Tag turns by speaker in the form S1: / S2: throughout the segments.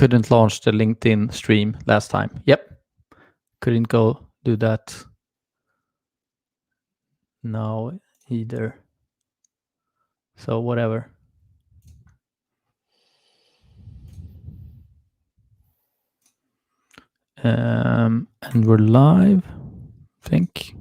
S1: Couldn't launch the LinkedIn stream last time. Yep. Couldn't go do that now either. So whatever. And we're live, I think.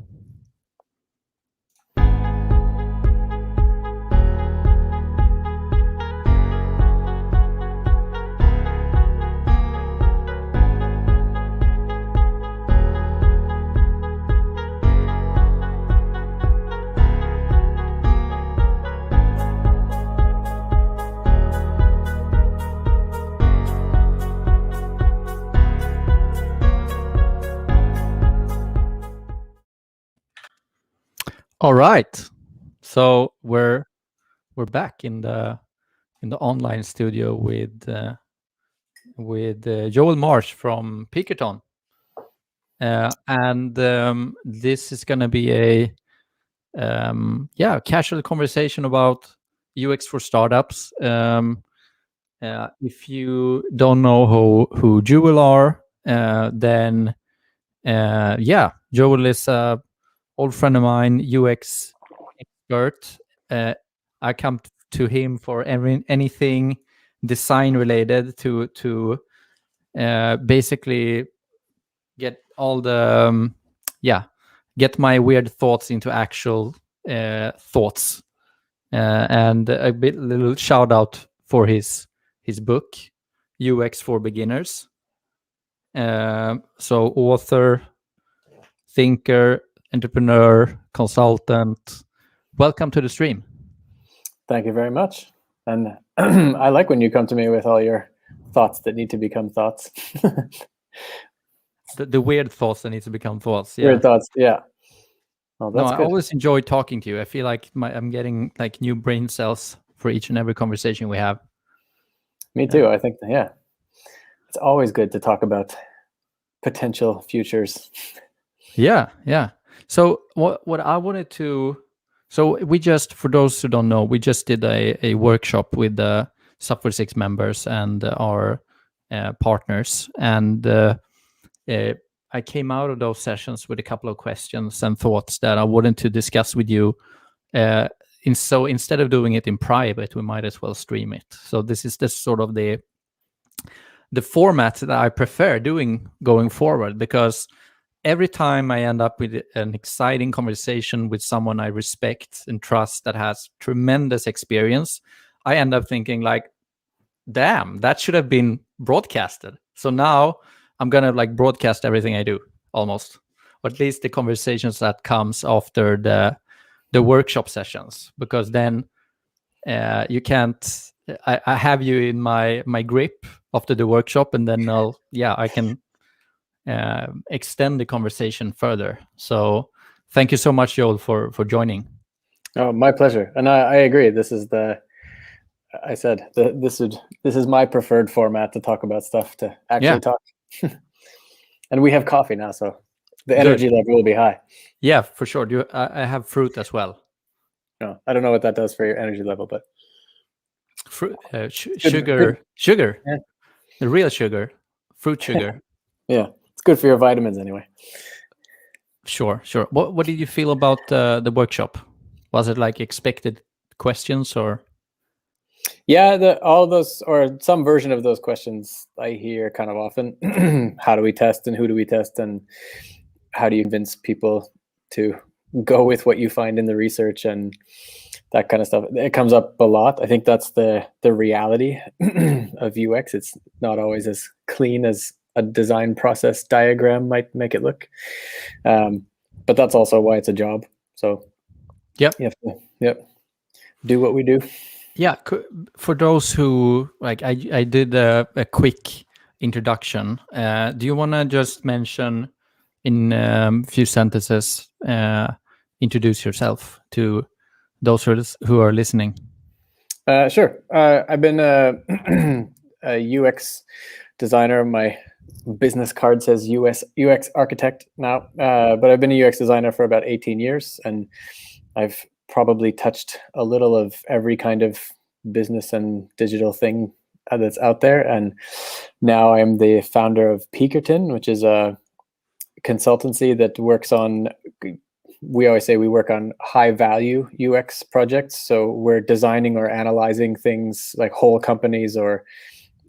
S1: All right, so we're back in the online studio with Joel Marsh from Peakerton, and this is going to be a casual conversation about UX for startups. If you don't know who Joel are, then Joel is a old friend of mine, UX expert. I come to him for anything design related to basically get all the get my weird thoughts into actual thoughts, and a little shout out for his book UX for Beginners. So author, thinker, entrepreneur, consultant, welcome to the stream.
S2: Thank you very much. And I like when you come to me with all your thoughts that need to become thoughts.
S1: the weird thoughts that need to become thoughts. Yeah.
S2: Weird thoughts, yeah.
S1: Oh, that's good. I always enjoy talking to you. I feel like I'm getting like new brain cells for each and every conversation we have.
S2: Me too. I think, yeah. It's always good to talk about potential futures.
S1: Yeah. So what I wanted to, so we just, for those who don't know, we just did a workshop with the Software 6 members and our partners. And I came out of those sessions with a couple of questions and thoughts that I wanted to discuss with you. So instead of doing it in private, we might as well stream it. So this is sort of the format that I prefer doing going forward, because every time I end up with an exciting conversation with someone I respect and trust that has tremendous experience, I end up thinking like, damn, that should have been broadcasted. So now I'm going to like broadcast everything I do, almost, or at least the conversations that comes after the workshop sessions, because then you can't, I have you in my grip after the workshop, and then I can extend the conversation further. So thank you so much, Joel, for joining.
S2: Oh, my pleasure. And I agree. This is this is my preferred format to talk about stuff, to actually talk. And we have coffee now, so the energy level will be high.
S1: Yeah, for sure. I have fruit as well.
S2: No, I don't know what that does for your energy level, but
S1: fruit, sugar,
S2: yeah.
S1: The real sugar, fruit sugar.
S2: Yeah, it's good for your vitamins anyway.
S1: Sure. What did you feel about the workshop? Was it like expected questions, or?
S2: Yeah, all of those, or some version of those questions I hear kind of often. How do we test, and who do we test, and how do you convince people to go with what you find in the research and that kind of stuff? It comes up a lot. I think that's the reality of UX. It's not always as clean as a design process diagram might make it look. But that's also why it's a job. So you have to do what we do.
S1: Yeah, for those who, like, I did a quick introduction. Do you want to just mention in a few sentences, introduce yourself to those who are listening?
S2: Sure. I've been a UX designer. My business card says UX architect now, but I've been a UX designer for about 18 years, and I've probably touched a little of every kind of business and digital thing that's out there. And now I'm the founder of Peakerton, which is a consultancy that works on, we always say we work on high value UX projects. So we're designing or analyzing things like whole companies, or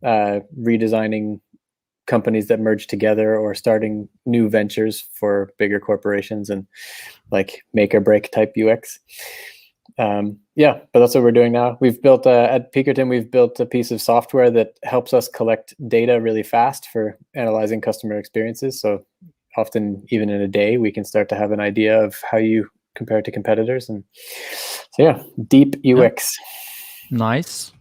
S2: redesigning companies that merge together, or starting new ventures for bigger corporations, and like make or break type UX. Yeah, but that's what we're doing now. We've built at Peakerton, we've built a piece of software that helps us collect data really fast for analyzing customer experiences. So often, even in a day, we can start to have an idea of how you compare to competitors. And so, yeah, deep UX.
S1: Nice.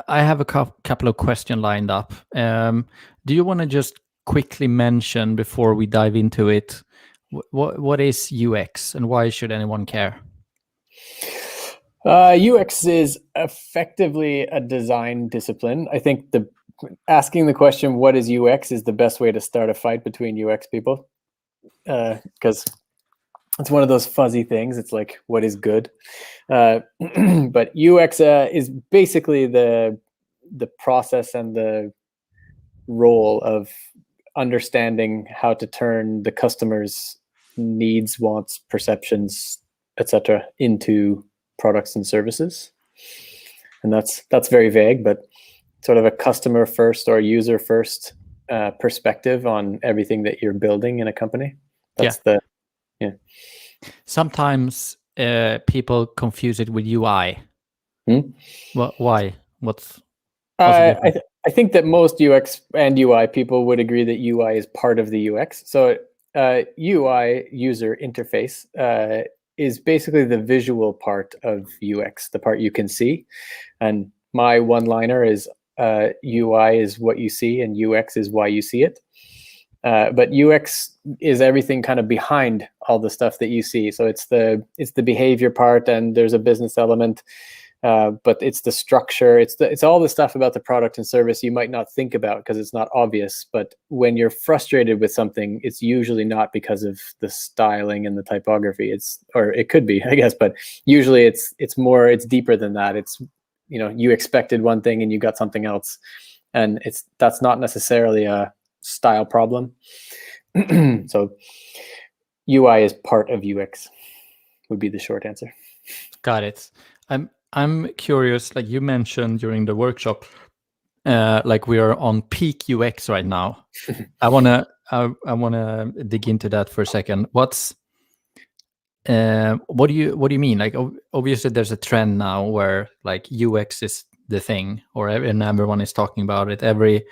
S1: I have a couple of questions lined up. Do you want to just quickly mention, before we dive into it, what is UX and why should anyone care?
S2: UX is effectively a design discipline. I think asking the question, what is UX, is the best way to start a fight between UX people, because it's one of those fuzzy things. It's like, what is good? But UX is basically the process and the role of understanding how to turn the customer's needs, wants, perceptions, etc., into products and services. And that's very vague, but sort of a customer first or user first perspective on everything that you're building in a company. That's yeah.
S1: Sometimes people confuse it with UI. Why? What's the difference?
S2: I think that most UX and UI people would agree that UI is part of the UX. So UI, user interface, is basically the visual part of UX, the part you can see. And my one-liner is UI is what you see and UX is why you see it. But UX is everything kind of behind all the stuff that you see. So it's the behavior part, and there's a business element, but it's the structure. It's all the stuff about the product and service you might not think about because it's not obvious. But when you're frustrated with something, it's usually not because of the styling and the typography. Or it could be, I guess, but usually it's deeper than that. It's, you expected one thing and you got something else, and that's not necessarily a style problem. So UI is part of UX would be the short answer.
S1: Got it. I'm curious, like you mentioned during the workshop, like we are on peak UX right now. I wanna dig into that for a second. What do you mean? Like obviously there's a trend now where like UX is the thing, and everyone is talking about it. Every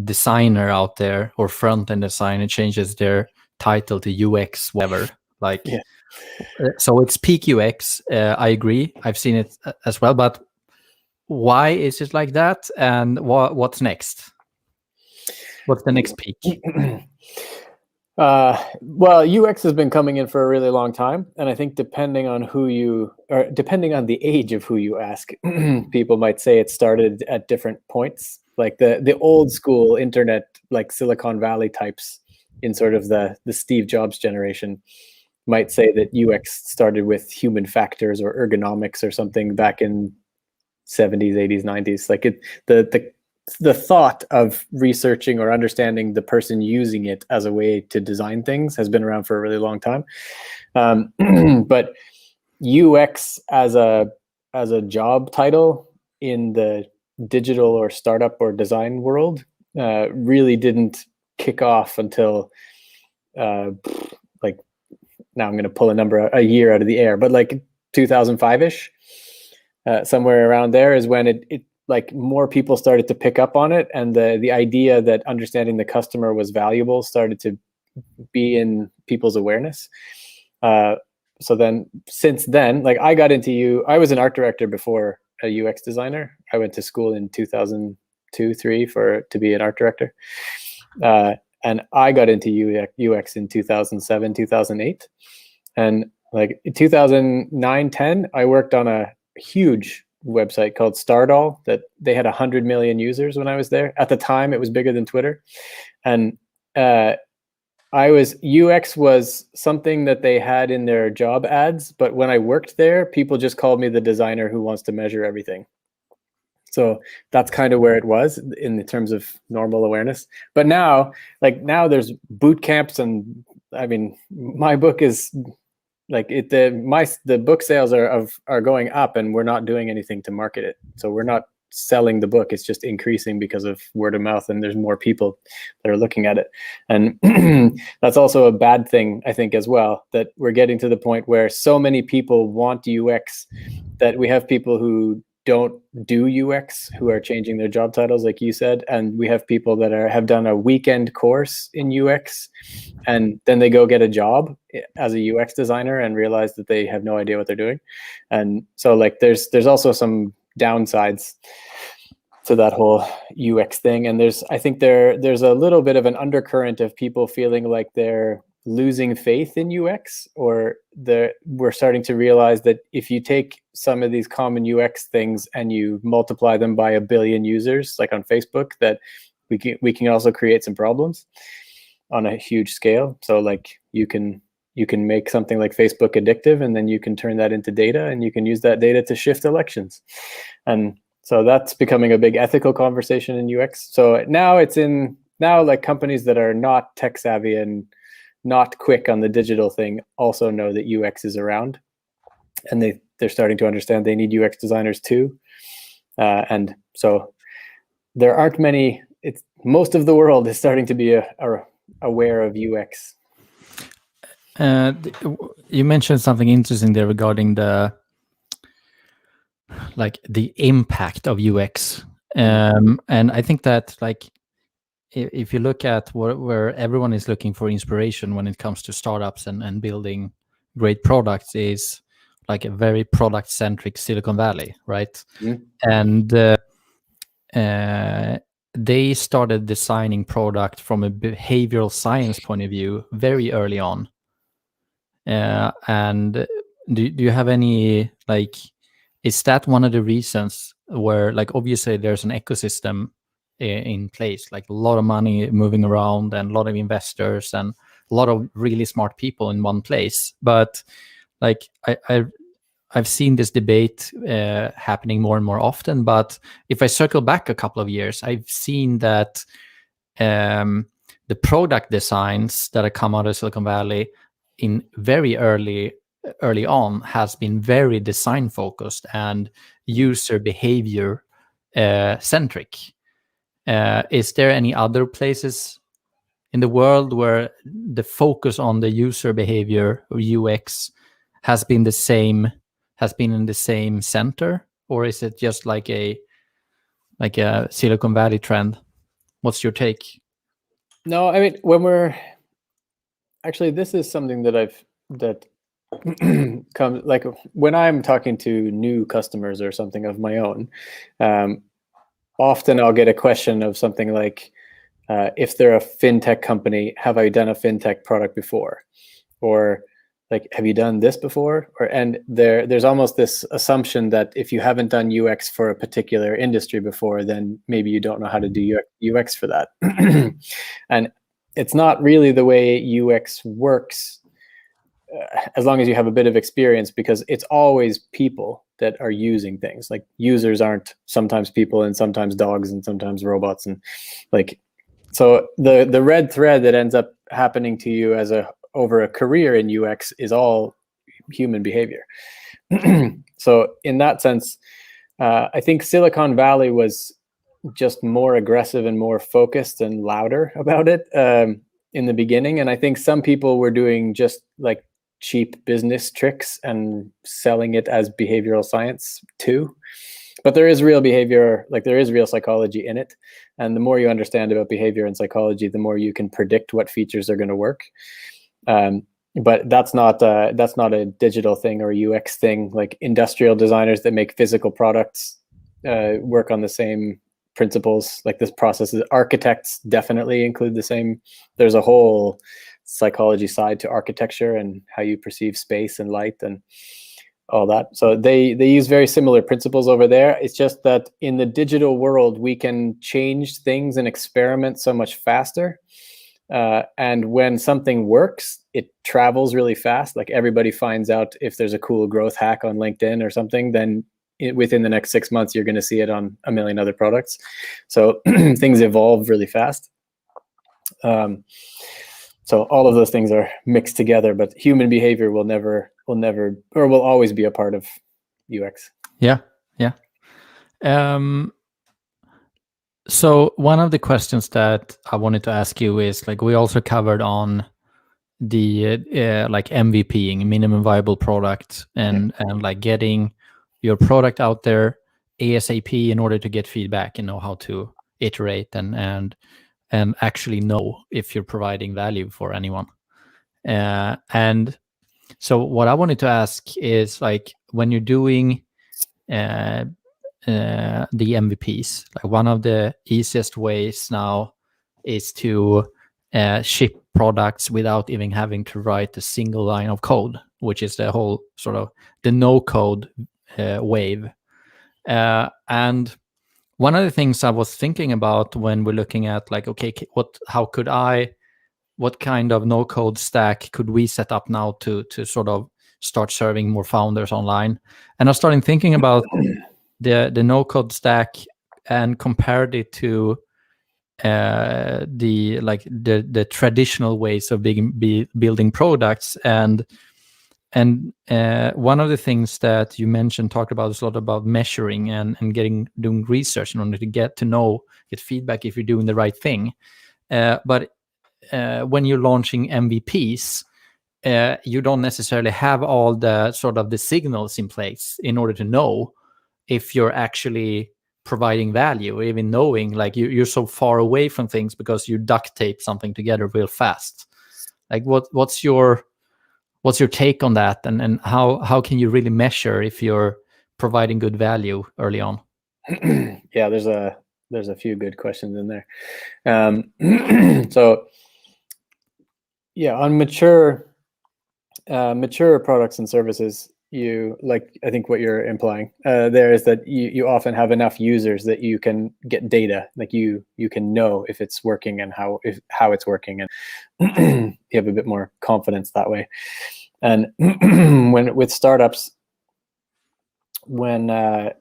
S1: designer out there or front-end designer changes their title to UX whatever. Like, yeah. So it's peak UX. I agree. I've seen it as well. But why is it like that? And what's next? What's the next peak?
S2: Well, UX has been coming in for a really long time, and I think depending on the age of who you ask, people might say it started at different points. Like the old school internet, like Silicon Valley types in sort of the Steve Jobs generation might say that UX started with human factors or ergonomics or something back in 70s, 80s, 90s. Like the thought of researching or understanding the person using it as a way to design things has been around for a really long time. But UX as a job title in the digital or startup or design world really didn't kick off until like, now I'm going to pull a year out of the air, but like 2005-ish, somewhere around there is when it like more people started to pick up on it, and the idea that understanding the customer was valuable started to be in people's awareness. So then, since then, like I was an art director before a UX designer. I went to school in 2002-3 to be an art director. And I got into UX in 2007, 2008. And like in 2009-10, I worked on a huge website called Stardoll that they had 100 million users when I was there. At the time, it was bigger than Twitter. And UX was something that they had in their job ads, but when I worked there, people just called me the designer who wants to measure everything. So that's kind of where it was in the terms of normal awareness. But now, now there's boot camps, and I mean, my book is like the book sales are going up, and we're not doing anything to market it. So we're not selling the book. It's just increasing because of word of mouth, and there's more people that are looking at it. And that's also a bad thing, I think, as well, that we're getting to the point where so many people want UX that we have people who don't do UX who are changing their job titles, like you said, and we have people that have done a weekend course in UX, and then they go get a job as a UX designer and realize that they have no idea what they're doing. And so like there's also some downsides to that whole UX thing, and I think there's a little bit of an undercurrent of people feeling like they're losing faith in UX, or we're starting to realize that if you take some of these common UX things and you multiply them by 1 billion users, like on Facebook, that we can also create some problems on a huge scale. So like you can make something like Facebook addictive, and then you can turn that into data, and you can use that data to shift elections. And so that's becoming a big ethical conversation in UX. So now like companies that are not tech savvy and not quick on the digital thing also know that UX is around, and they're starting to understand they need UX designers too. And so there aren't many. Most of the world is starting to be aware of UX.
S1: You mentioned something interesting there regarding the impact of UX, and I think that like if you look at where everyone is looking for inspiration when it comes to startups and building great products, is like a very product centric Silicon Valley, right? And they started designing product from a behavioral science point of view very early on. And do you have any, like, is that one of the reasons where, like, obviously there's an ecosystem in place, like a lot of money moving around and a lot of investors and a lot of really smart people in one place, but like I've seen this debate happening more and more often. But if I circle back a couple of years, I've seen that the product designs that have come out of Silicon Valley in very early on has been very design focused and user behavior centric. Is there any other places in the world where the focus on the user behavior or UX has been in the same center, or is it just like a Silicon Valley trend? What's your take?
S2: No, I mean, this is something that comes, like when I'm talking to new customers or something of my own, often I'll get a question of something like, if they're a fintech company, have I done a fintech product before? Or like, have you done this before? And there's almost this assumption that if you haven't done UX for a particular industry before, then maybe you don't know how to do UX for that. And it's not really the way UX works, as long as you have a bit of experience, because it's always people that are using things. Like, users aren't sometimes people and sometimes dogs and sometimes robots, and like, so the red thread that ends up happening to you over a career in UX is all human behavior. So in that sense, I think Silicon Valley was just more aggressive and more focused and louder about it in the beginning. And I think some people were doing just like cheap business tricks and selling it as behavioral science too. But there is real behavior, like there is real psychology in it. And the more you understand about behavior and psychology, the more you can predict what features are going to work. But that's not a digital thing or a UX thing. Like, industrial designers that make physical products work on the same principles. Like, this process, architects definitely include the same. There's a whole psychology side to architecture and how you perceive space and light and all that. So they use very similar principles over there. It's just that in the digital world, we can change things and experiment so much faster And when something works, it travels really fast. Like everybody finds out if there's a cool growth hack on LinkedIn or something, then within the next 6 months, you're going to see it on a million other products. So things evolve really fast. So all of those things are mixed together, but human behavior will never, or will always be a part of UX.
S1: Yeah. So one of the questions that I wanted to ask you is, like, we also covered on the like MVPing, minimum viable product, and like getting your product out there ASAP in order to get feedback and know how to iterate and actually know if you're providing value for anyone. And so what I wanted to ask is, like, when you're doing the MVPs, like, one of the easiest ways now is to ship products without even having to write a single line of code, which is the whole sort of the no code wave. And one of the things I was thinking about when we're looking at, like, okay, what kind of no code stack could we set up now to sort of start serving more founders online? And I started thinking about the no code stack and compared it to the traditional ways of building products. And one of the things that you mentioned, talked about, is a lot about measuring and doing research in order to get feedback if you're doing the right thing. But when you're launching MVPs, you don't necessarily have all the sort of the signals in place in order to know if you're actually providing value, or even knowing, like, you're so far away from things because you duct tape something together real fast. Like, what's your take on that, and how can you really measure if you're providing good value early on?
S2: Yeah, there's a few good questions in there. So yeah, on mature products and services, I think what you're implying there is that you often have enough users that you can get data, like you can know if it's working and how it's working, and you have a bit more confidence that way. And with startups, when at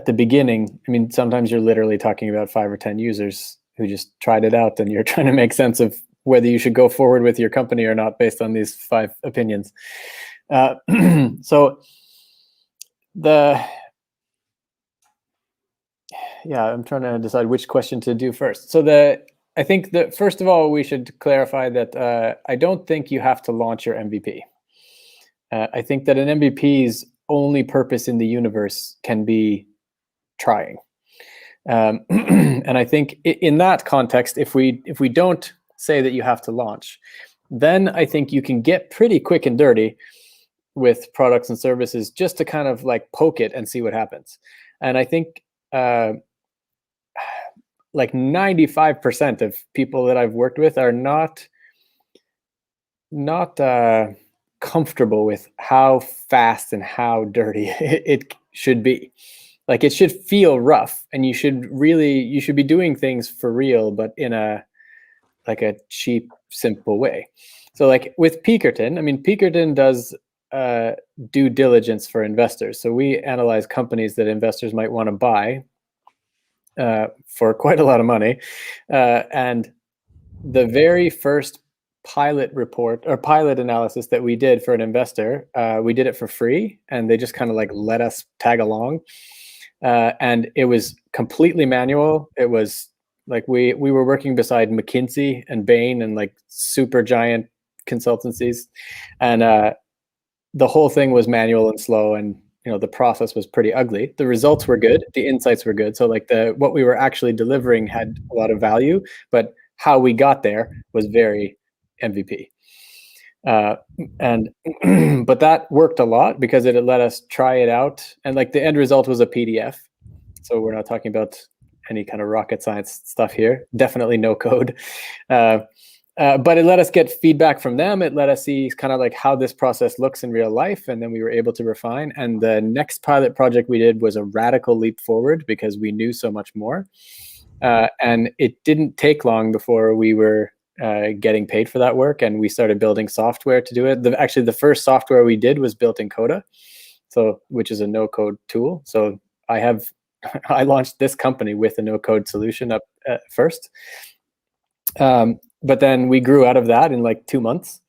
S2: the beginning, I mean, sometimes you're literally talking about 5 or 10 users who just tried it out, and you're trying to make sense of whether you should go forward with your company or not based on these 5 opinions. So I'm trying to decide which question to do first. So I think that first of all, we should clarify that I don't think you have to launch your MVP. I think that an MVP's only purpose in the universe can be trying. And I think in that context, if we don't say that you have to launch, then I think you can get pretty quick and dirty with products and services just to kind of like poke it and see what happens. And I think like 95% of people that I've worked with are not comfortable with how fast and how dirty it should be. Like, it should feel rough, and you should be doing things for real, but in a cheap, simple way. So like with Peakerton, I mean, Peakerton does due diligence for investors. So we analyze companies that investors might want to buy for quite a lot of money. And the very first pilot report or pilot analysis that we did for an investor, we did it for free, and they just kind of like let us tag along. And it was completely manual. It was like we were working beside McKinsey and Bain and like super giant consultancies, and the whole thing was manual and slow, and the process was pretty ugly. The results were good, the insights were good. So like what we were actually delivering had a lot of value, but how we got there was very MVP. And but that worked a lot because it let us try it out, and like the end result was a PDF. So we're not talking about any kind of rocket science stuff here. Definitely no code. But it let us get feedback from them. It let us see kind of like how this process looks in real life, and then we were able to refine. And the next pilot project we did was a radical leap forward because we knew so much more. And it didn't take long before we were getting paid for that work, and we started building software to do it. Actually, the first software we did was built in Coda, so which is a no-code tool. So I launched this company with a no-code solution up at first, but then we grew out of that in like 2 months.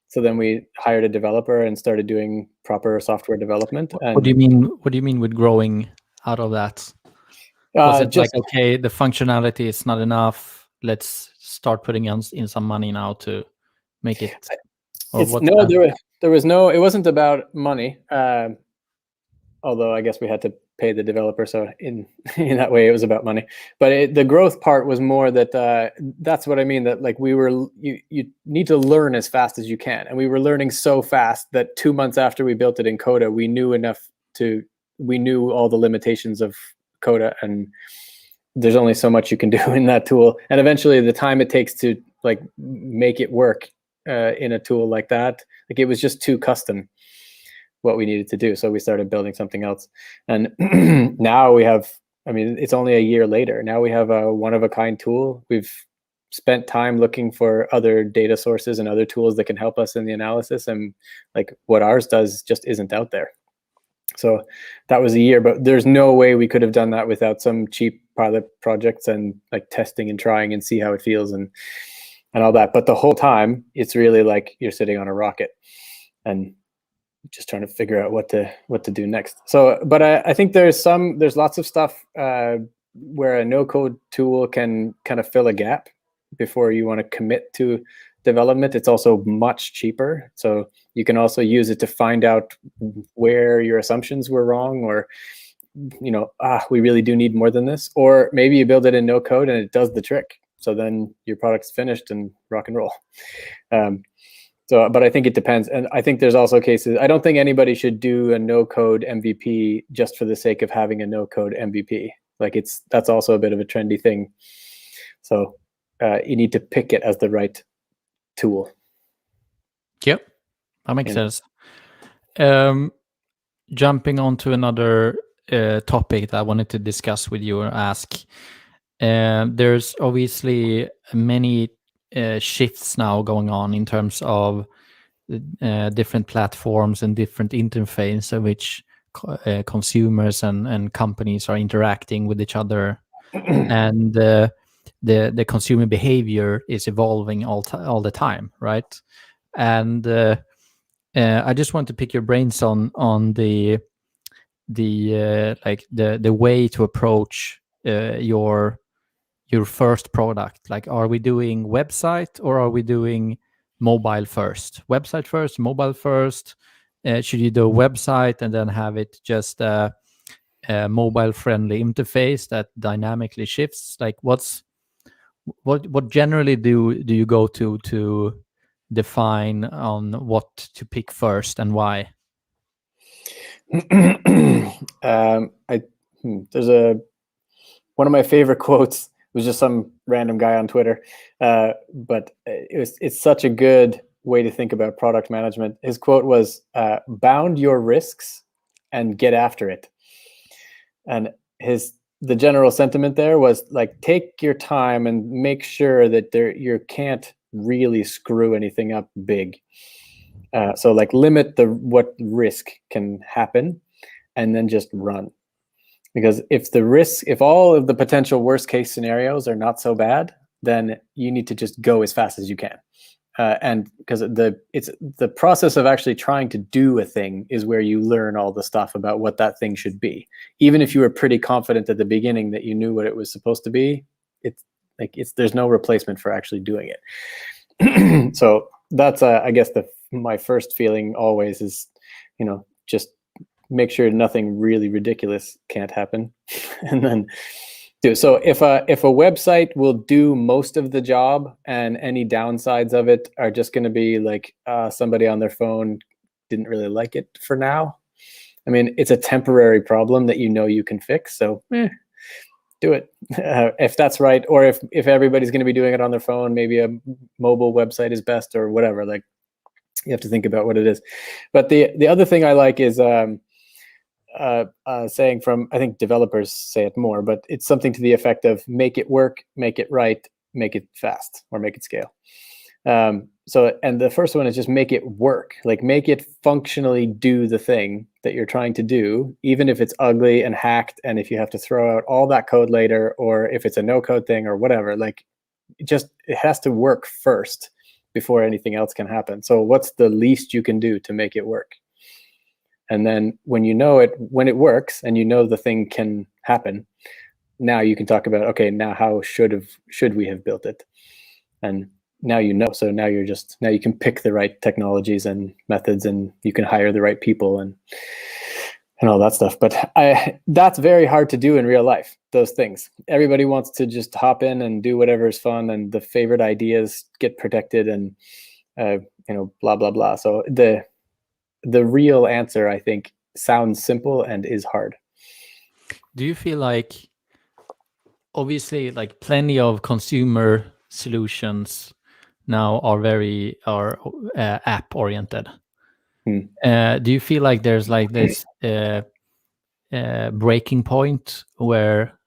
S2: So then we hired a developer and started doing proper software development. And
S1: what do you mean? What do you mean with growing out of that? Was it
S2: just
S1: like, okay, the functionality is not enough, let's start putting in some money now to make it? Or
S2: it's
S1: what's
S2: no,
S1: that?
S2: there was no. It wasn't about money. Although I guess we had to pay the developer, so in that way it was about money. But the growth part was more that that's what I mean. That like you need to learn as fast as you can, and we were learning so fast that 2 months after we built it in Coda, we knew all the limitations of Coda, and there's only so much you can do in that tool. And eventually, the time it takes to like make it work in a tool like that, like it was just too custom what we needed to do. So we started building something else. And now we have, I mean, it's only a year later. Now we have a one-of-a-kind tool. We've spent time looking for other data sources and other tools that can help us in the analysis. And like what ours does just isn't out there. So that was a year, but there's no way we could have done that without some cheap pilot projects and like testing and trying and see how it feels and all that. But the whole time, it's really like you're sitting on a rocket and just trying to figure out what to do next. So, but I think there's lots of stuff where a no-code tool can kind of fill a gap before you want to commit to development. It's also much cheaper, so you can also use it to find out where your assumptions were wrong, or we really do need more than this, or maybe you build it in no code and it does the trick. So then your product's finished and rock and roll. So, but I think it depends. And I think there's also cases, I don't think anybody should do a no-code MVP just for the sake of having a no-code MVP. Like that's also a bit of a trendy thing. So you need to pick it as the right tool.
S1: Yep, that makes sense. Jumping on to another topic that I wanted to discuss with you or ask. There's obviously many shifts now going on in terms of different platforms and different interface in which consumers and companies are interacting with each other, and the consumer behavior is evolving all the time, right? And I just want to pick your brains on the way to approach your first product. Like, are we doing website or are we doing mobile first? Website first, mobile first? Should you do a website and then have it just a mobile friendly interface that dynamically shifts? Like, what generally do you go to define on what to pick first and why?
S2: There's one of my favorite quotes. It was just some random guy on Twitter, but it's such a good way to think about product management. His quote was, "Bound your risks and get after it." And the general sentiment there was like, take your time and make sure that you can't really screw anything up big. So like limit what risk can happen, and then just run. Because if all of the potential worst case scenarios are not so bad, then you need to just go as fast as you can. And because the process of actually trying to do a thing is where you learn all the stuff about what that thing should be. Even if you were pretty confident at the beginning that you knew what it was supposed to be, there's no replacement for actually doing it. So that's I guess my first feeling always is, just make sure nothing really ridiculous can't happen, and then do. So if a website will do most of the job and any downsides of it are just going to be like somebody on their phone didn't really like it for now. I mean, it's a temporary problem that you can fix. So do it if that's right. Or if everybody's going to be doing it on their phone, maybe a mobile website is best or whatever. Like, you have to think about what it is. But the other thing I like is saying from, I think developers say it more, but it's something to the effect of make it work, make it right, make it fast or make it scale. So, and the first one is just make it work, like make it functionally do the thing that you're trying to do, even if it's ugly and hacked, and if you have to throw out all that code later, or if it's a no code thing or whatever. Like, it has to work first before anything else can happen. So what's the least you can do to make it work? And then when it works and the thing can happen, now you can talk about, okay, now how should we have built it? And now so now you can pick the right technologies and methods, and you can hire the right people and all that stuff. But that's very hard to do in real life, those things. Everybody wants to just hop in and do whatever is fun, and the favorite ideas get protected, and blah blah blah. So the real answer, I think, sounds simple and is hard.
S1: Do you feel like, obviously, like plenty of consumer solutions now are app oriented? Do you feel like there's like this breaking point where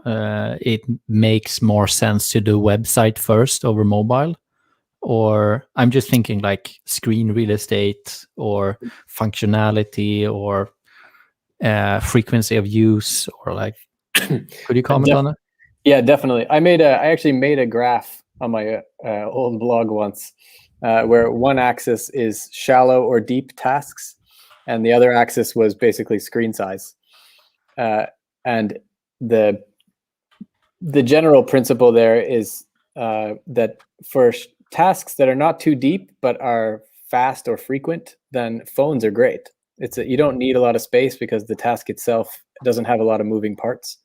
S1: it makes more sense to do website first over mobile? Or I'm just thinking like screen real estate or functionality or frequency of use, or like, could you comment on it?
S2: Yeah, definitely. I actually made a graph on my old blog once where one axis is shallow or deep tasks, and the other axis was basically screen size. And the general principle there is that for tasks that are not too deep but are fast or frequent, then phones are great. You don't need a lot of space because the task itself doesn't have a lot of moving parts.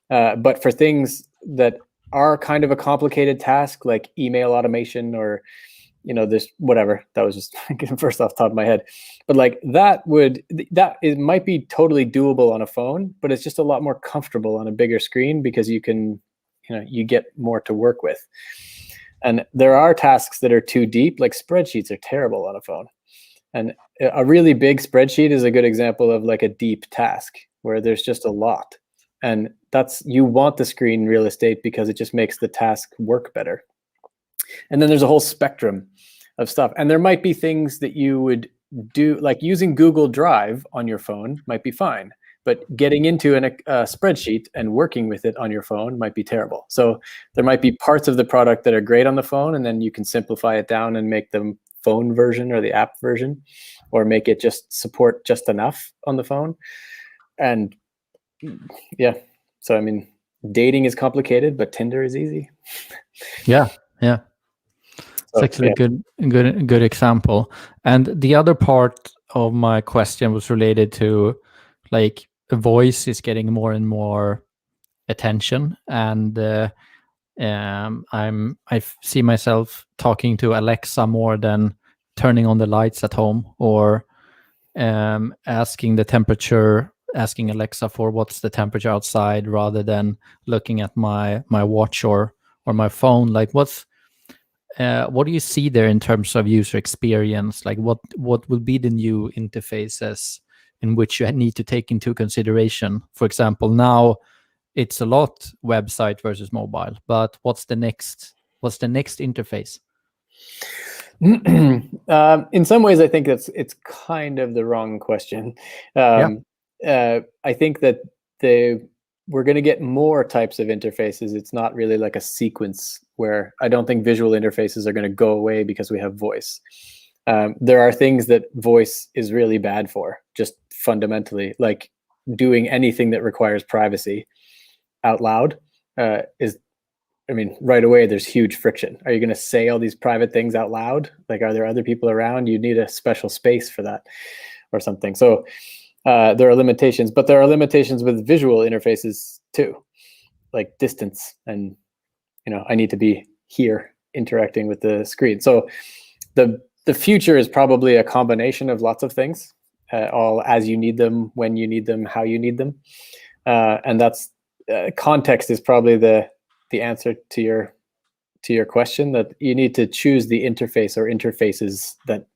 S2: But for things that are kind of a complicated task, like email automation or this whatever, that was just first off the top of my head, but like it might be totally doable on a phone, but it's just a lot more comfortable on a bigger screen because you can you get more to work with. And there are tasks that are too deep, like spreadsheets are terrible on a phone. And a really big spreadsheet is a good example of like a deep task where there's just a lot. And you want the screen real estate because it just makes the task work better. And then there's a whole spectrum of stuff. And there might be things that you would do, like using Google Drive on your phone might be fine, but getting into a spreadsheet and working with it on your phone might be terrible. So there might be parts of the product that are great on the phone, and then you can simplify it down and make them phone version or the app version, or make it just support just enough on the phone. And yeah, so I mean, dating is complicated, but Tinder is easy.
S1: Yeah. It's actually a good example. And the other part of my question was related to, like, voice is getting more and more attention, and I see myself talking to Alexa more than turning on the lights at home, or asking Alexa for what's the temperature outside, rather than looking at my watch or my phone. Like, what do you see there in terms of user experience? Like, what will be the new interfaces in which you need to take into consideration? For example, now it's a lot website versus mobile, but what's the next interface?
S2: In some ways, I think it's kind of the wrong question. I think that we're going to get more types of interfaces. It's not really like a sequence where I don't think visual interfaces are going to go away because we have voice. There are things that voice is really bad for, just fundamentally, like doing anything that requires privacy out loud right away, there's huge friction. Are you going to say all these private things out loud? Like, are there other people around? You need a special space for that or something. So there are limitations, but there are limitations with visual interfaces too, like distance, and I need to be here interacting with the screen. So the future is probably a combination of lots of things, all as you need them, when you need them, how you need them, and that's context is probably the answer to your question, that you need to choose the interface or interfaces that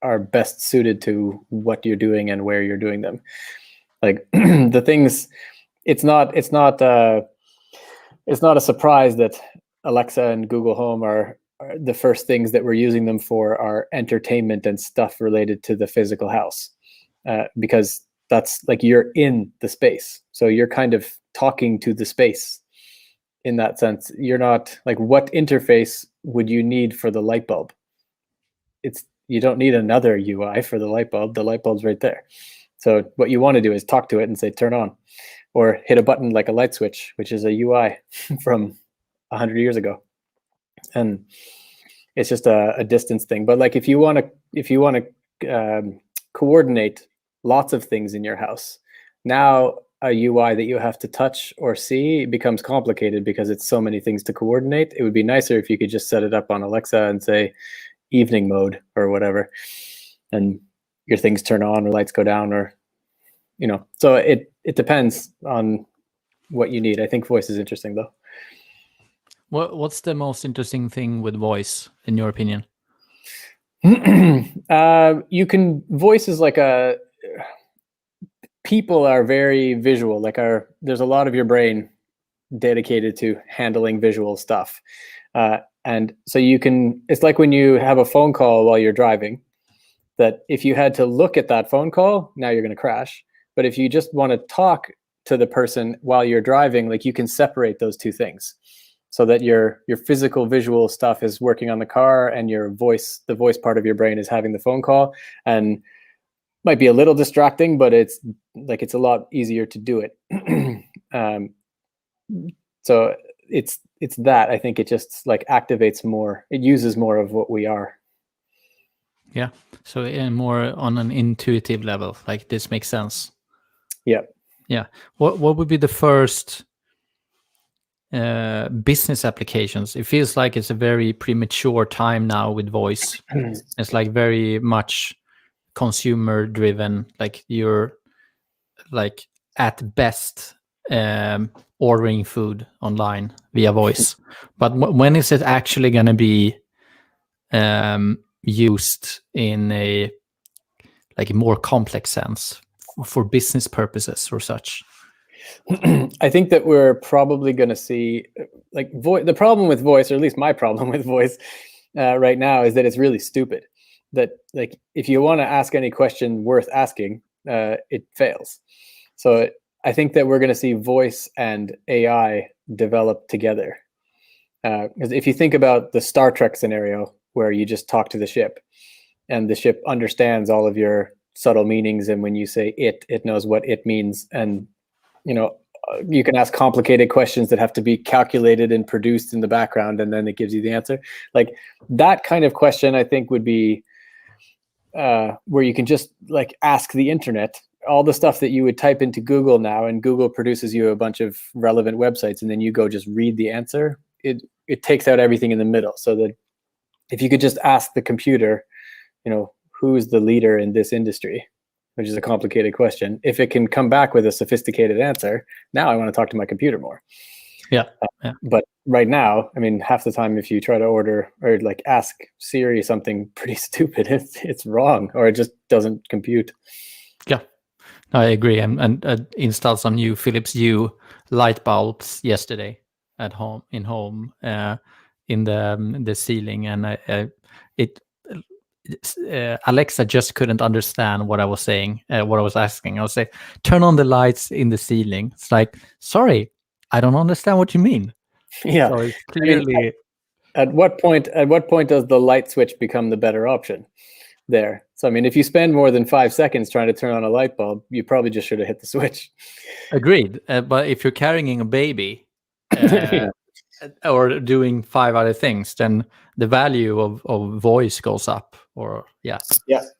S2: are best suited to what you're doing and where you're doing them. Like the things, it's not a surprise that Alexa and Google Home are the first things that we're using them for are entertainment and stuff related to the physical house, because that's like you're in the space, so you're kind of talking to the space in that sense. You're not like, what interface would you need for the light bulb? You don't need another UI for the light bulb. The light bulb's right there. So what you want to do is talk to it and say turn on, or hit a button like a light switch, which is a UI from 100 years ago. And it's just a distance thing. But like if you want to coordinate lots of things in your house, now a UI that you have to touch or see becomes complicated because it's so many things to coordinate. It would be nicer if you could just set it up on Alexa and say evening mode or whatever, and your things turn on or lights go down, or so it depends on what you need. I think voice is interesting though.
S1: What's the most interesting thing with voice in your opinion?
S2: Voice is like people are very visual. Like there's a lot of your brain dedicated to handling visual stuff. And so it's like when you have a phone call while you're driving, that if you had to look at that phone call, now you're going to crash. But if you just want to talk to the person while you're driving, like you can separate those two things so that your physical visual stuff is working on the car and the voice part of your brain is having the phone call. And might be a little distracting, but it's a lot easier to do it. So it's that I think it just like activates more. It uses more of what we are.
S1: Yeah. So more on an intuitive level, like this makes sense.
S2: Yeah.
S1: Yeah. What would be the first business applications? It feels like it's a very premature time now with voice. It's like very much consumer driven. Like you're like at best ordering food online via voice. But when is it actually going to be used in a more complex sense for business purposes or such?
S2: I think that we're probably going to see like the problem with voice, or at least my problem with voice right now, is that it's really stupid. That like if you want to ask any question worth asking, it fails. So I think that we're going to see voice and AI develop together. Because if you think about the Star Trek scenario where you just talk to the ship and the ship understands all of your subtle meanings, and when you say it knows what it means, and you can ask complicated questions that have to be calculated and produced in the background, and then it gives you the answer. Like that kind of question, I think, would be where you can just like ask the internet all the stuff that you would type into Google now, and Google produces you a bunch of relevant websites, and then you go just read the answer. It takes out everything in the middle, so that if you could just ask the computer, who's the leader in this industry, which is a complicated question, if it can come back with a sophisticated answer, now I want to talk to my computer more.
S1: Yeah.
S2: But right now, I mean, half the time if you try to order or like ask Siri something pretty stupid, it's wrong, or it just doesn't compute.
S1: Yeah, I agree. And installed some new Philips Hue light bulbs yesterday at home in the ceiling, and Alexa just couldn't understand what I was saying, what I was asking. I was saying, turn on the lights in the ceiling. It's like, sorry, I don't understand what you mean.
S2: Yeah.
S1: So it's clearly...
S2: I mean, at what point does the light switch become the better option there? So, I mean, if you spend more than 5 seconds trying to turn on a light bulb, you probably just should have hit the switch.
S1: Agreed. But if you're carrying a baby
S2: Yeah.
S1: or doing 5 other things, then the value of voice goes up. Or yeah,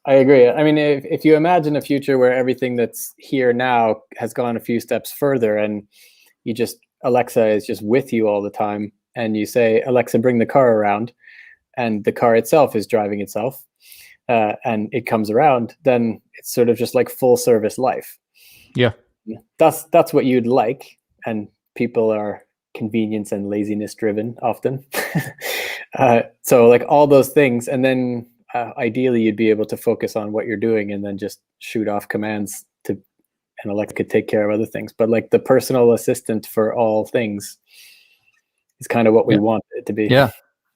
S2: I agree. I mean, if you imagine a future where everything that's here now has gone a few steps further, and Alexa is just with you all the time, and you say, Alexa, bring the car around, and the car itself is driving itself, and it comes around, then it's sort of just like full service life.
S1: Yeah.
S2: That's what you'd like, and people are convenience and laziness driven often. So like all those things, and then ideally you'd be able to focus on what you're doing and then just shoot off commands and Alexa could take care of other things. But like the personal assistant for all things, is kind of what we
S1: Yeah.
S2: want it to be.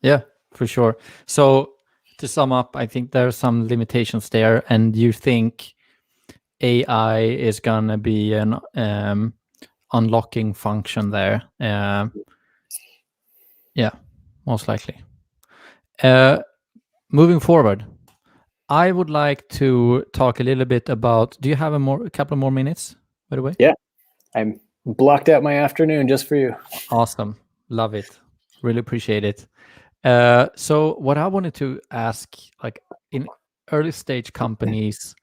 S1: Yeah, for sure. So to sum up, I think there are some limitations there, and you think AI is gonna be an unlocking function there. Yeah, most likely. Moving forward, I would like to talk a little bit about. Do you have a couple more minutes, by the way?
S2: Yeah, I'm blocked out my afternoon just for you.
S1: Awesome, love it, really appreciate it. So what I wanted to ask, like in early stage companies,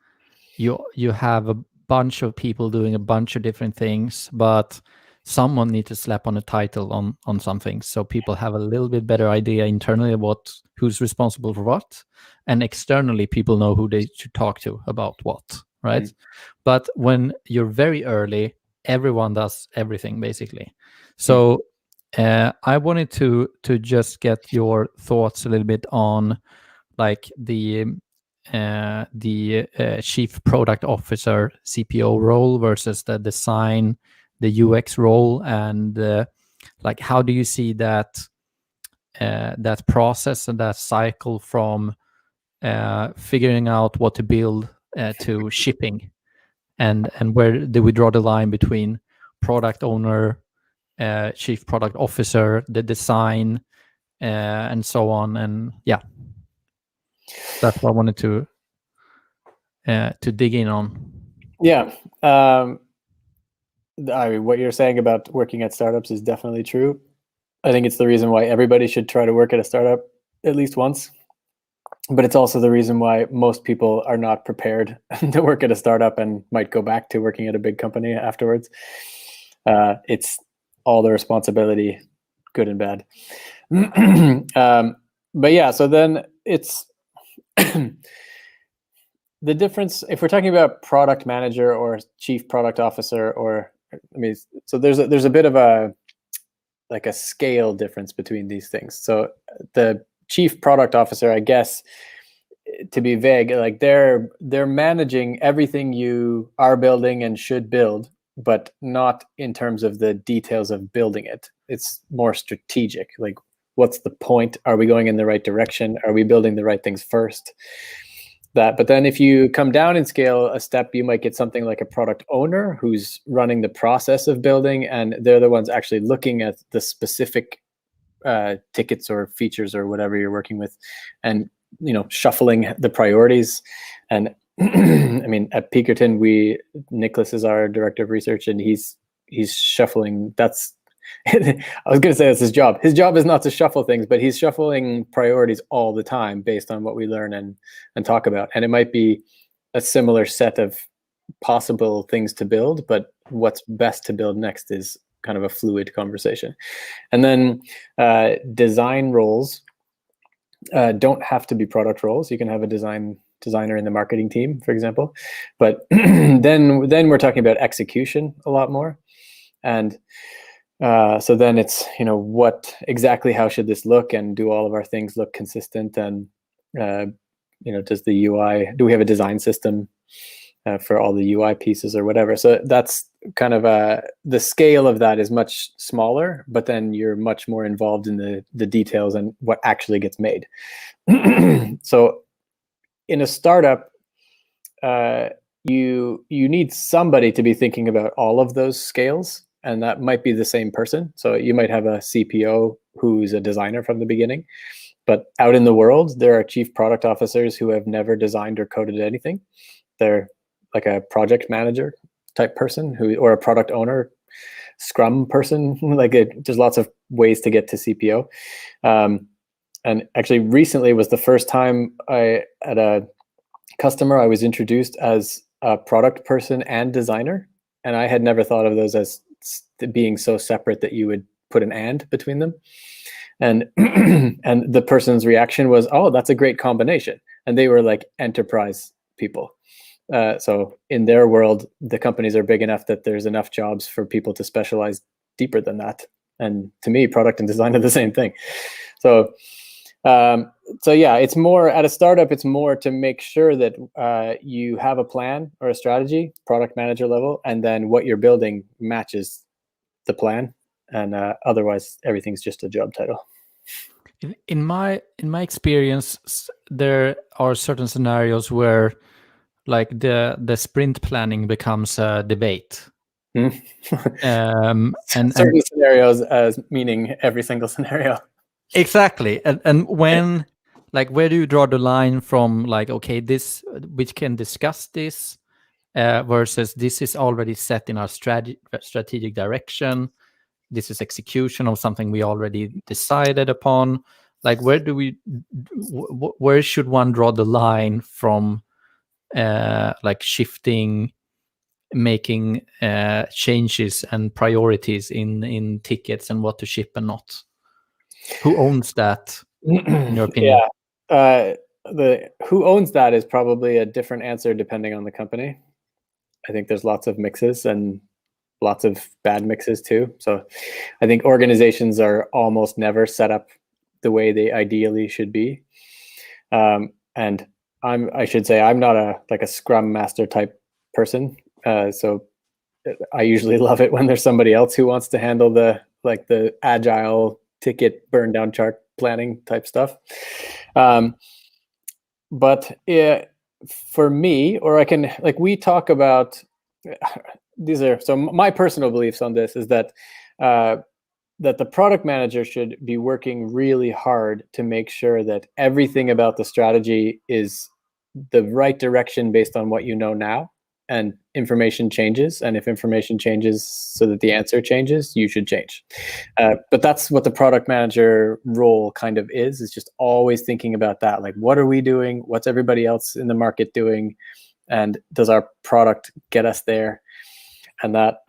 S1: you have a bunch of people doing a bunch of different things, but someone needs to slap on a title on something, so people have a little bit better idea internally what who's responsible for what, and externally people know who they should talk to about what, right? But when you're very early, everyone does everything basically. So I wanted to just get your thoughts a little bit on like the chief product officer CPO role versus the design, the UX role, and like how do you see that that process and that cycle from figuring out what to build to shipping, and where do we draw the line between product owner, chief product officer, the design, and so on, and yeah, that's what I wanted to dig in on.
S2: Yeah. I mean, what you're saying about working at startups is definitely true. I think it's the reason why everybody should try to work at a startup at least once. But it's also the reason why most people are not prepared to work at a startup and might go back to working at a big company afterwards. It's all the responsibility, good and bad. But yeah, so then it's the difference if we're talking about product manager or chief product officer, or I mean, so there's a bit of a like a scale difference between these things. So the chief product officer, I guess, to be vague, like they're managing everything you are building and should build, but not in terms of the details of building it. It's more strategic. Like, what's the point? Are we going in the right direction? Are we building the right things first? That, but then if you come down in scale a step, you might get something like a product owner who's running the process of building, and they're the ones actually looking at the specific tickets or features or whatever you're working with, and shuffling the priorities. And I mean, at Peakerton, Nicholas is our director of research, and he's shuffling. That's I was going to say that's his job. His job is not to shuffle things, but he's shuffling priorities all the time based on what we learn and talk about. And it might be a similar set of possible things to build, but what's best to build next is kind of a fluid conversation. And then design roles don't have to be product roles. You can have a designer in the marketing team, for example. But then we're talking about execution a lot more. And so then it's, what exactly, how should this look, and do all of our things look consistent? And, does the UI, do we have a design system for all the UI pieces or whatever? So that's kind of the scale of that is much smaller, but then you're much more involved in the details and what actually gets made. So in a startup, you need somebody to be thinking about all of those scales. And that might be the same person. So you might have a CPO who's a designer from the beginning, but out in the world, there are chief product officers who have never designed or coded anything. They're like a project manager type person or a product owner, Scrum person. There's lots of ways to get to CPO. And actually recently was the first time at a customer, I was introduced as a product person and designer. And I had never thought of those as being so separate that you would put an and between them. And and the person's reaction was, oh, that's a great combination. And they were like enterprise people. So in their world, the companies are big enough that there's enough jobs for people to specialize deeper than that. And to me, product and design are the same thing. So yeah, it's more at a startup, it's more to make sure that you have a plan or a strategy, product manager level, and then what you're building matches the plan. and otherwise everything's just a job title.
S1: In my experience, there are certain scenarios where like the sprint planning becomes a debate. And
S2: certain scenarios as meaning every single scenario.
S1: Exactly. And when like where do you draw the line from like, okay, this we can discuss this versus this is already set in our strategic direction, this is execution of something we already decided upon. Like where do we where should one draw the line from like shifting, making changes and priorities in tickets and what to ship and not? Who owns that, in your opinion?
S2: Yeah, the who owns that is probably a different answer depending on the company. I think there's lots of mixes and lots of bad mixes too. So I think organizations are almost never set up the way they ideally should be. And I should say I'm not a Scrum Master type person. So I usually love it when there's somebody else who wants to handle the agile ticket burn down chart planning type stuff. But for me, or I can, like, we talk about these are, so my personal beliefs on this is that that the product manager should be working really hard to make sure that everything about the strategy is the right direction based on what you know now, and information changes. And if information changes so that the answer changes, you should change. But that's what the product manager role kind of is just always thinking about that. Like, what are we doing? What's everybody else in the market doing? And does our product get us there? And that,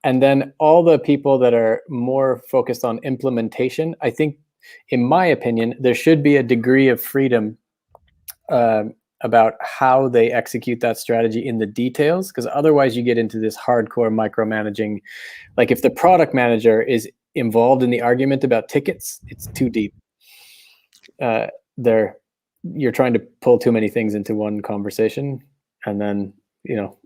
S2: and then all the people that are more focused on implementation, I think, in my opinion, there should be a degree of freedom about how they execute that strategy in the details, because otherwise you get into this hardcore micromanaging. Like, if the product manager is involved in the argument about tickets, it's too deep. You're trying to pull too many things into one conversation, and then, you know,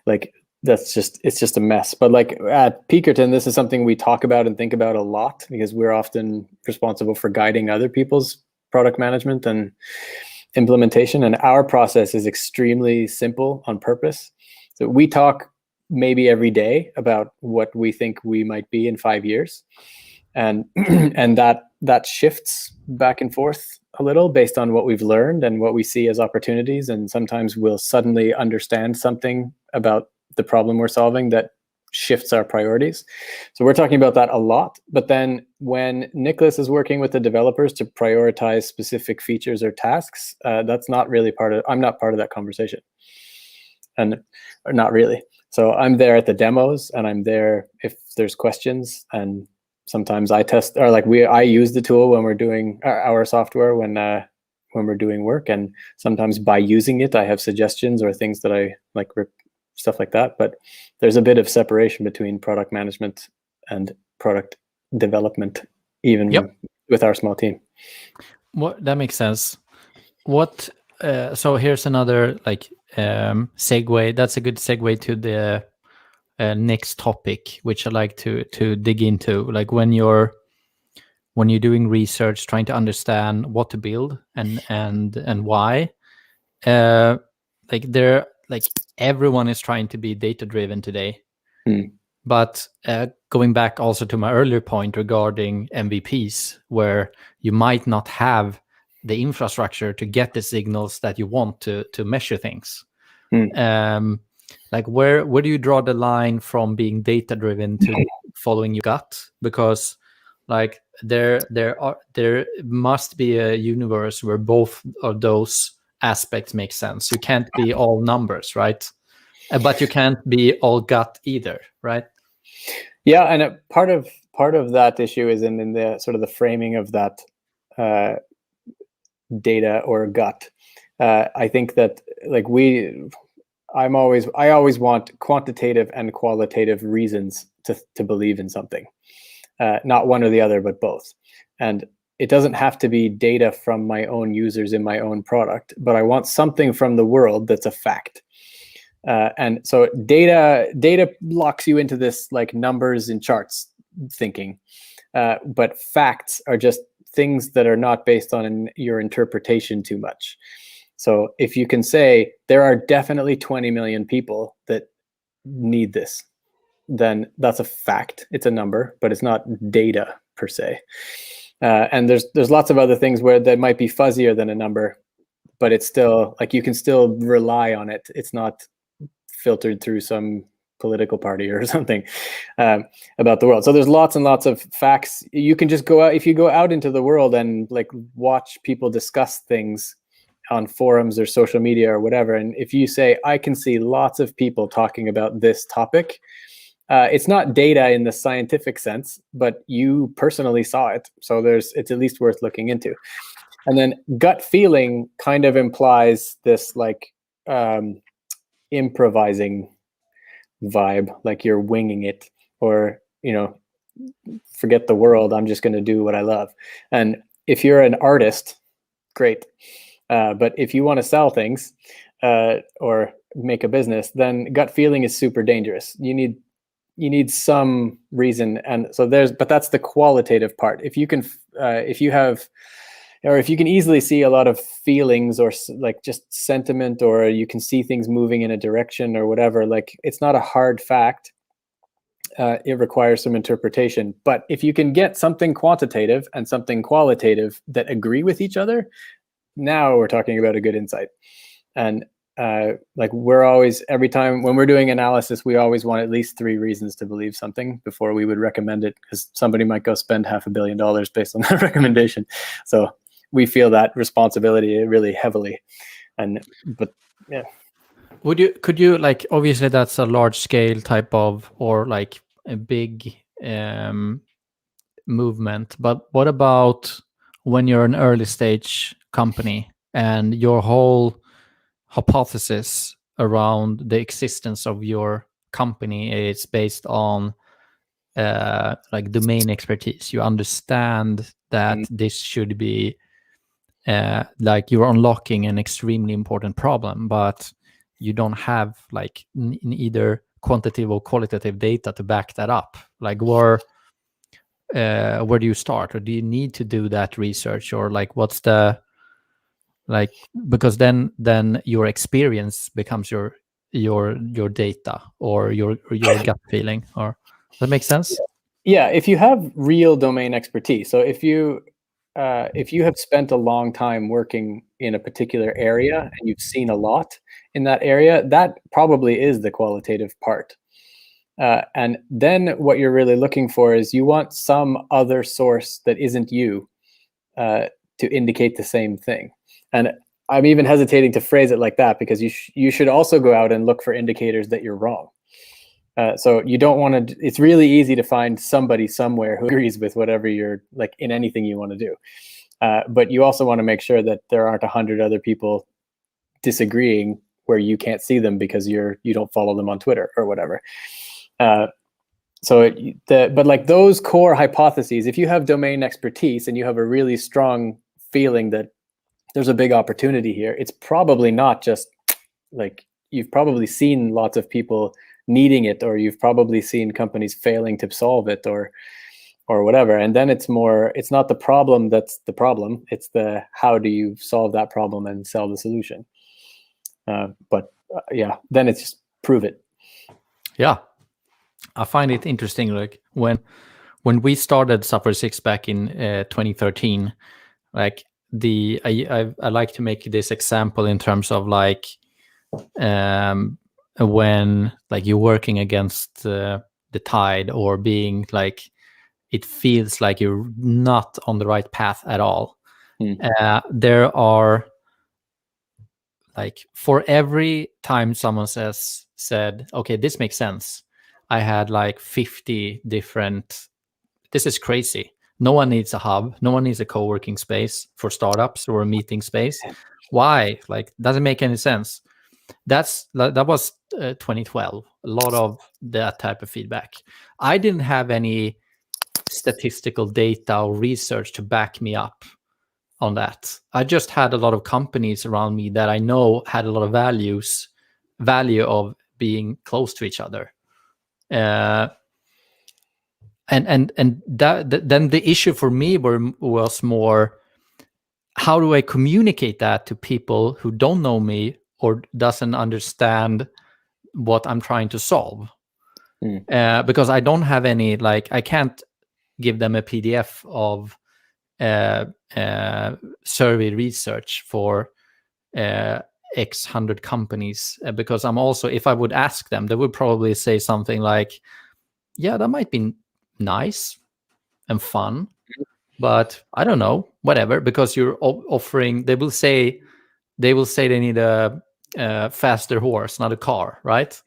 S2: like, it's just a mess. But like at Peakerton, this is something we talk about and think about a lot, because we're often responsible for guiding other people's product management and implementation. And our process is extremely simple on purpose. So we talk maybe every day about what we think we might be in 5 years. And and that shifts back and forth a little based on what we've learned and what we see as opportunities. And sometimes we'll suddenly understand something about the problem we're solving that shifts our priorities. So we're talking about that a lot. But then when Nicholas is working with the developers to prioritize specific features or tasks, that's not really I'm not part of that conversation. And or not really. So I'm there at the demos, and I'm there if there's questions. And sometimes I test, or like I use the tool when we're doing our software, when we're doing work. And sometimes by using it, I have suggestions or things that I like, stuff like that. But there's a bit of separation between product management and product development, even with our small team.
S1: What that makes sense. What so here's another like segue. That's a good segue to the next topic, which I like to dig into. Like when you're doing research, trying to understand what to build and why. Like everyone is trying to be data driven today. But going back also to my earlier point regarding MVPs, where you might not have the infrastructure to get the signals that you want to measure things. Like where do you draw the line from being data driven to following your gut? Because like there must be a universe where both of those aspects make sense. You can't be all numbers, right? But you can't be all gut either, right?
S2: Yeah, and part of that issue is in the sort of the framing of that data or gut. I think that like I always want quantitative and qualitative reasons to believe in something, not one or the other, but both. And it doesn't have to be data from my own users in my own product, but I want something from the world that's a fact. And so data locks you into this like numbers and charts thinking. But facts are just things that are not based on your interpretation too much. So if you can say there are definitely 20 million people that need this, then that's a fact. It's a number, but it's not data per se. And there's lots of other things where that might be fuzzier than a number, but it's still like you can still rely on it. It's not filtered through some political party or something about the world. So there's lots and lots of facts. You can just go out, if you go out into the world and like watch people discuss things on forums or social media or whatever, and if you say, I can see lots of people talking about this topic, it's not data in the scientific sense, but you personally saw it. So it's at least worth looking into. And then gut feeling kind of implies this like improvising vibe, like you're winging it, or, you know, forget the world, I'm just going to do what I love. And if you're an artist, great. But if you want to sell things or make a business, then gut feeling is super dangerous. You need some reason. And so but that's the qualitative part. If you can, if you can easily see a lot of feelings or like just sentiment, or you can see things moving in a direction or whatever, like it's not a hard fact. It requires some interpretation. But if you can get something quantitative and something qualitative that agree with each other, now we're talking about a good insight. And like we're always, every time when we're doing analysis, we always want at least 3 reasons to believe something before we would recommend it, because somebody might go spend $500 million based on that recommendation. So we feel that responsibility really heavily. But yeah.
S1: Could you like, obviously that's a large scale type of, or like a big movement, but what about when you're an early stage company and your whole hypothesis around the existence of your company is based on like domain expertise? You understand that this should be like you're unlocking an extremely important problem, but you don't have like either quantitative or qualitative data to back that up. Like where do you start, or do you need to do that research, or like what's the like, because then your experience becomes your data or your gut feeling? Or does that make sense?
S2: Yeah, if you have real domain expertise, so if you have spent a long time working in a particular area and you've seen a lot in that area, that probably is the qualitative part. And then what you're really looking for is you want some other source that isn't you to indicate the same thing. And I'm even hesitating to phrase it like that, because you should also go out and look for indicators that you're wrong. So you don't want to, it's really easy to find somebody somewhere who agrees with whatever you're like in anything you want to do. But you also want to make sure that there aren't 100 other people disagreeing where you can't see them because you don't follow them on Twitter or whatever. But like those core hypotheses, if you have domain expertise and you have a really strong feeling that there's a big opportunity here, it's probably not just like, you've probably seen lots of people needing it, or you've probably seen companies failing to solve it, or whatever. And then it's not the problem that's the problem, it's the how do you solve that problem and sell the solution. Yeah, then it's just prove it.
S1: Yeah, I find it interesting, like when we started Software 6 back in 2013, like I like to make this example in terms of like when like you're working against the tide, or being like, it feels like you're not on the right path at all. There are like, for every time someone said, okay, this makes sense, I had like 50 different, this is crazy. No one needs a hub. No one needs a co-working space for startups, or a meeting space. Why? Like, doesn't make any sense. That was 2012. A lot of that type of feedback. I didn't have any statistical data or research to back me up on that. I just had a lot of companies around me that I know had a lot of value of being close to each other. then the issue for me was more, how do I communicate that to people who don't know me or doesn't understand what I'm trying to solve? Because I don't have any, like, I can't give them a PDF of survey research for X hundred companies, because I'm also, if I would ask them, they would probably say something like, yeah, that might be nice and fun, but I don't know, whatever, because you're offering, they will say they need a faster horse, not a car, right?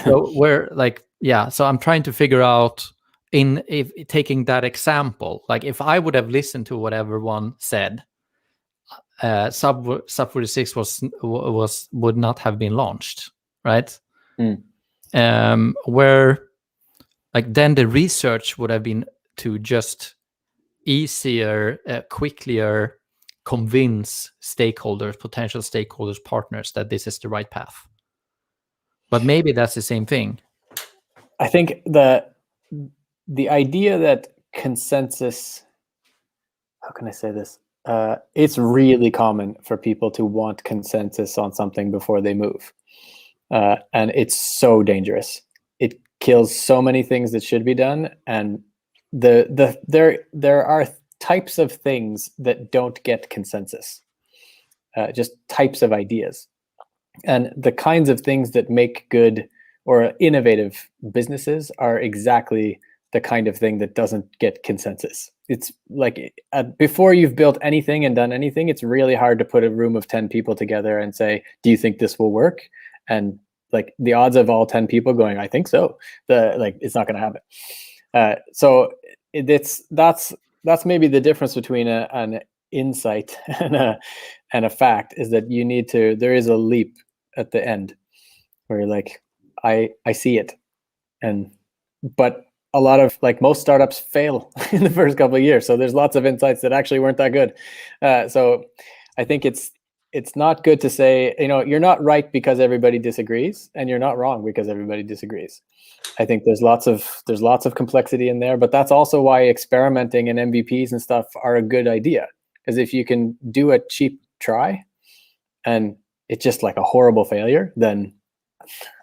S1: So we're like, yeah, so I'm trying to figure out, if taking that example, like if I would have listened to what everyone said, Sub 46 would not have been launched, right? Where, like, then the research would have been to just easier, quicker convince stakeholders, potential stakeholders, partners, that this is the right path. But maybe that's the same thing.
S2: I think the idea that consensus, how can I say this? It's really common for people to want consensus on something before they move. And it's so dangerous. It kills so many things that should be done. And there are types of things that don't get consensus, just types of ideas. And the kinds of things that make good or innovative businesses are exactly the kind of thing that doesn't get consensus. It's like, before you've built anything and done anything, it's really hard to put a room of 10 people together and say, do you think this will work? And like, the odds of all 10 people going, I think so, it's not going to happen. So that's maybe the difference between an insight and a fact, is that there is a leap at the end where you're like, I see it. But a lot of, like, most startups fail in the first couple of years. So there's lots of insights that actually weren't that good. So I think it's not good to say, you're not right because everybody disagrees, and you're not wrong because everybody disagrees. I think there's lots of complexity in there, but that's also why experimenting and MVPs and stuff are a good idea. Because if you can do a cheap try and it's just like a horrible failure, then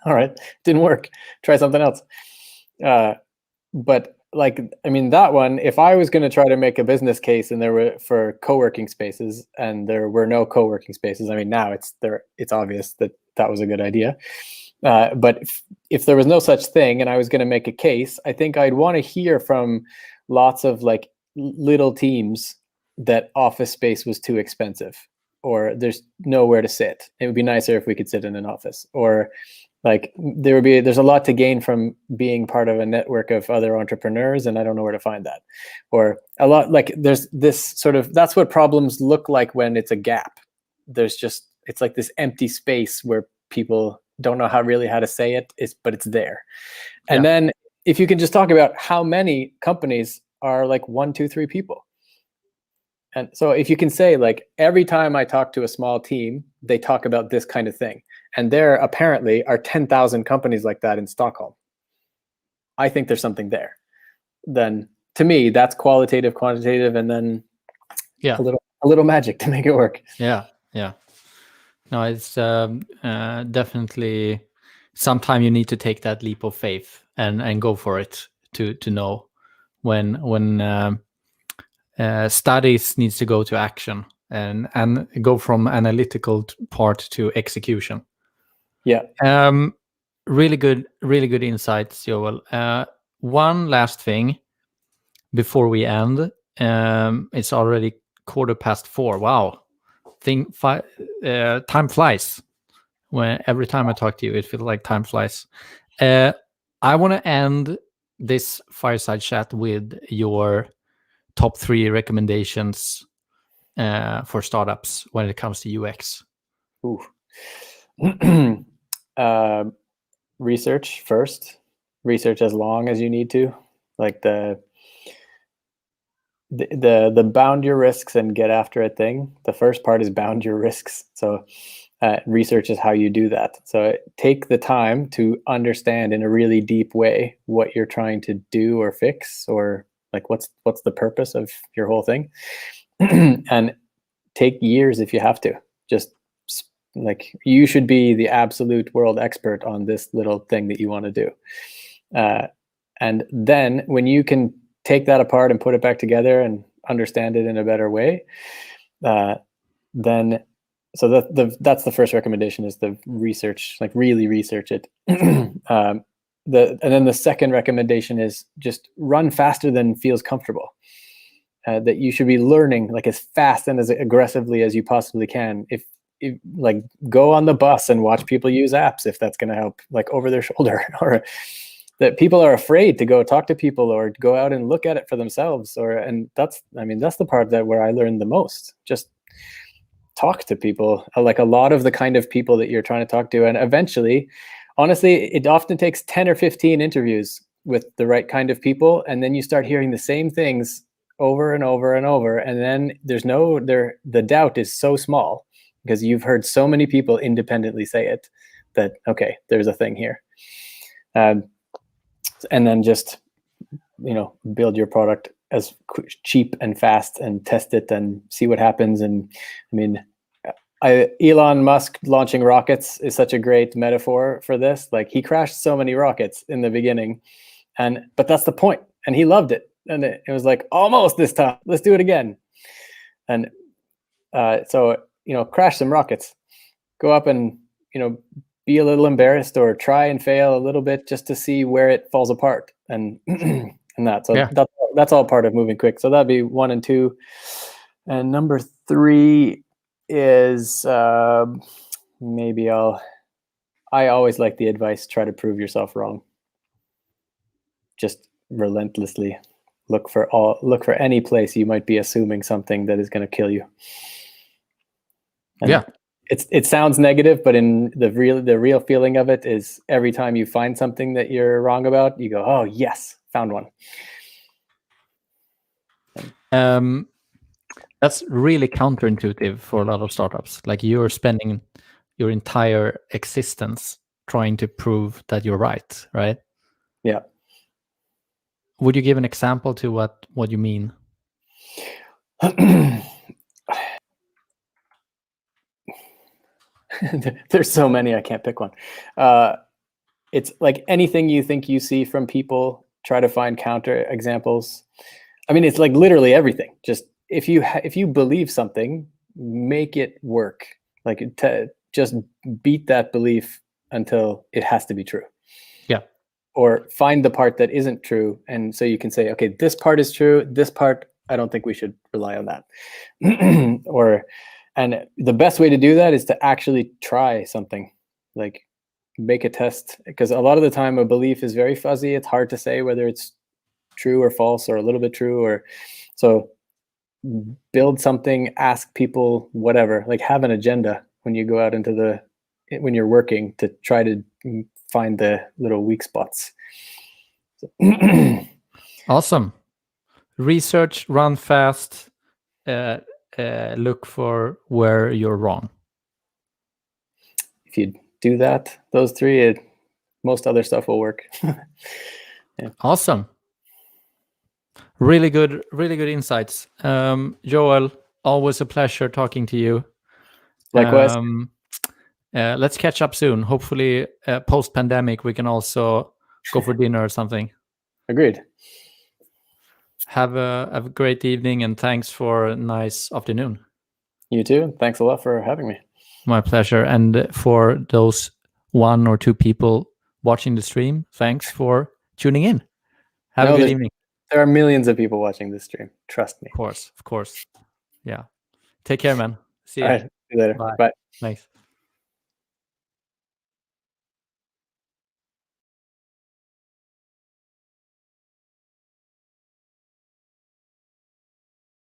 S2: all right, didn't work, try something else. But like, I mean, that one, if I was going to try to make a business case and there were for co-working spaces and there were no co-working spaces, I mean, now it's obvious that was a good idea. But if there was no such thing and I was going to make a case, I think I'd want to hear from lots of like little teams that office space was too expensive, or there's nowhere to sit. It would be nicer if we could sit in an office, or like there's a lot to gain from being part of a network of other entrepreneurs, and I don't know where to find that. Or a lot, like, there's this sort of, that's what problems look like when it's a gap. It's like this empty space where people don't know how to say it, but it's there. And then if you can just talk about how many companies are like 1, 2, 3 people. And so if you can say, like, every time I talk to a small team, they talk about this kind of thing. And there apparently are 10,000 companies like that in Stockholm. I think there's something there. Then to me, that's qualitative, quantitative, and then a little magic to make it work.
S1: Yeah. No, it's definitely sometime you need to take that leap of faith and go for it to know when studies needs to go to action and go from analytical part to execution.
S2: Yeah.
S1: Really good insights, Joel. One last thing before we end. It's already 4:15. Wow. Time flies. When every time I talk to you, it feels like time flies. I want to end this fireside chat with your top 3 recommendations for startups when it comes to UX.
S2: Ooh. Research first. Research as long as you need to. Like the bound your risks and get after it thing. The first part is bound your risks. So Research is how you do that. So take the time to understand in a really deep way what you're trying to do or fix, or like what's the purpose of your whole thing, and take years if you have to. Just like, you should be the absolute world expert on this little thing that you want to do. And then when you can take that apart and put it back together and understand it in a better way, then so that's the first recommendation, is the research, like really research it. And then the second recommendation is just run faster than feels comfortable. That you should be learning like as fast and as aggressively as you possibly can. If like, go on the bus and watch people use apps if that's going to help, like over their shoulder, or that people are afraid to go talk to people or go out and look at it for themselves. And that's the part where I learned the most. Just talk to people, like a lot of the kind of people that you're trying to talk to. And eventually, honestly, it often takes 10 or 15 interviews with the right kind of people. And then you start hearing the same things over and over and over. And then the doubt is so small because you've heard so many people independently say it, that, okay, there's a thing here. And then just, build your product as cheap and fast and test it and see what happens. And Elon Musk launching rockets is such a great metaphor for this. Like, he crashed so many rockets in the beginning, but that's the point. And he loved it. And it was like, almost this time, let's do it again. And so, crash some rockets, go up and, be a little embarrassed or try and fail a little bit just to see where it falls apart. And that. So yeah, that's all part of moving quick. So that'd be 1 and 2. And number 3 is maybe I always like the advice, try to prove yourself wrong. Just relentlessly look for any place you might be assuming something that is going to kill you. And it sounds negative, but in the real feeling of it is, every time you find something that you're wrong about, you go, oh yes, found one.
S1: That's really counterintuitive for a lot of startups. Like, you're spending your entire existence trying to prove that you're right?
S2: Yeah.
S1: Would you give an example to what you mean?
S2: There's so many, I can't pick one. It's like anything you think you see from people, try to find counter examples. It's like literally everything. Just if you believe something, make it work. Like, just beat that belief until it has to be true.
S1: Yeah.
S2: Or find the part that isn't true, and so you can say, okay, this part is true, this part I don't think we should rely on that. And the best way to do that is to actually try something, like make a test, because a lot of the time a belief is very fuzzy. It's hard to say whether it's true or false or a little bit true, so build something, ask people, whatever, like have an agenda when you go out when you're working, to try to find the little weak spots.
S1: Awesome. Research, run fast, look for where you're wrong.
S2: If you do that, those 3, most other stuff will work.
S1: Yeah. Awesome. Really good insights. Joel, always a pleasure talking to you.
S2: Likewise.
S1: Let's catch up soon. Hopefully, post-pandemic, we can also go for dinner or something.
S2: Agreed.
S1: Have a great evening, and thanks for a nice afternoon.
S2: You too. Thanks a lot for having me.
S1: My pleasure. And for those 1 or 2 people watching the stream, thanks for tuning in. Have a good evening.
S2: There are millions of people watching this stream. Trust me.
S1: Of course. Yeah. Take care, man. See you.
S2: All right. See you later.
S1: Bye.
S2: Bye.
S1: Thanks.